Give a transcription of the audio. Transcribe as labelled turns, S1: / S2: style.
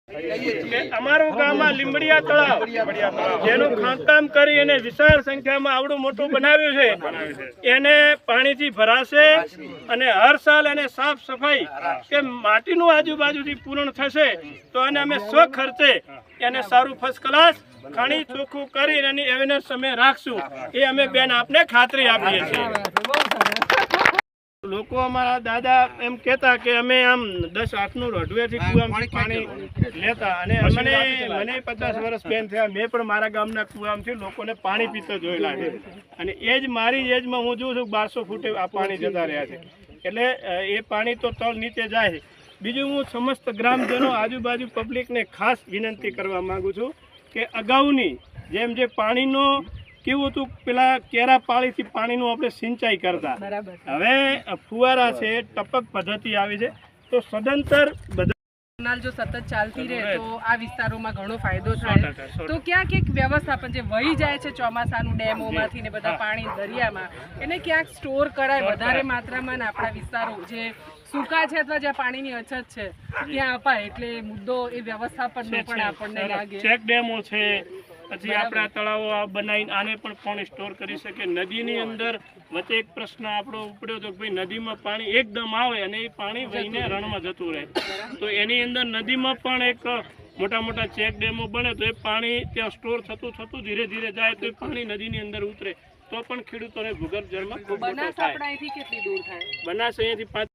S1: અમારું ગામ આ લીંબડિયા તળાવ જેનું ખાણકામ કરી અને વિશાળ સંખ્યામાં આવડું મોટું બનાવ્યું છે એને પાણીથી ભરાશે અને હર સાલ એને સાફ સફાઈ કે માટીનું આજુબાજુથી પૂર્ણ થશે તો એને અમે સ્વખર્ચે એને સારું ફર્સ્ટ ક્લાસ ખાણી ચોખ્ખું કરી એની એવેરનેસ અમે રાખશું એ અમે બેન આપને ખાતરી આપીએ છીએ। લોકો અમારા દાદા એમ કહેતા કે અમે આમ 10-8નું રોઢવેથી કુવામાંથી પાણી લેતા અને મને 50 વર્ષ બેન થયા મેં પણ મારા ગામના કુવામાંથી લોકોને પાણી પીતો જોયેલા છે અને એ જ મારી એજમાં હું જોઉં છું 1200 ફૂટે આ પાણી જતા રહ્યા છે એટલે એ પાણી તો તળ નીચે જાય। બીજું હું સમસ્ત ગ્રામજનો આજુબાજુ પબ્લિકને ખાસ વિનંતી કરવા માંગુ છું કે અગાઉની જેમ જે પાણીનો કેવું હતું પેલા કેરા પાળીથી પાણીનું આપણે સિંચાઈ કરતા હવે ફુવારા છે ટપક પદ્ધતિ આવી છે તો સદંતર
S2: કેનાલ જો સતત ચાલતી રહે તો આ વિસ્તારોમાં ઘણો ફાયદો થાય તો ક્યાંક એક વ્યવસ્થાપન જે વહી જાય છે ચોમાસાનું ડેમોમાંથી ને બધા પાણી દરિયામાં એને ક્યાંક સ્ટોર કરાય વધારે માત્રામાં ને આપણા વિસ્તારો જે સૂકા છે અથવા જ્યાં પાણીની અછત છે ત્યાં અપાય એટલે મુદ્દો એ વ્યવસ્થાપનનો પણ આપણને લાગે।
S1: ચેક ડેમો છે પછી આપણા તળાવો બનાવીને આને પણ પાણી સ્ટોર કરી શકે। નદીની અંદર વચ્ચે એક પ્રશ્ન આપણો ઉપડ્યો તો ભાઈ નદીમાં પાણી એકદમ આવે અને એ પાણી વહીને રણમાં જતું રહે તો એની અંદર નદીમાં પણ એક મોટા ચેક ડેમો બને તો એ પાણી ત્યાં સ્ટોર થતું ધીરે ધીરે જાય તો એ પાણી નદીની અંદર ઉતરે તો પણ ખેડૂતોને ભૂગર્ભ જળમાં ખૂબ મોટો થાય।
S2: બનાસ અહીંયાથી કેટલી દૂર થાય?
S1: બનાસ અહીંયાથી 5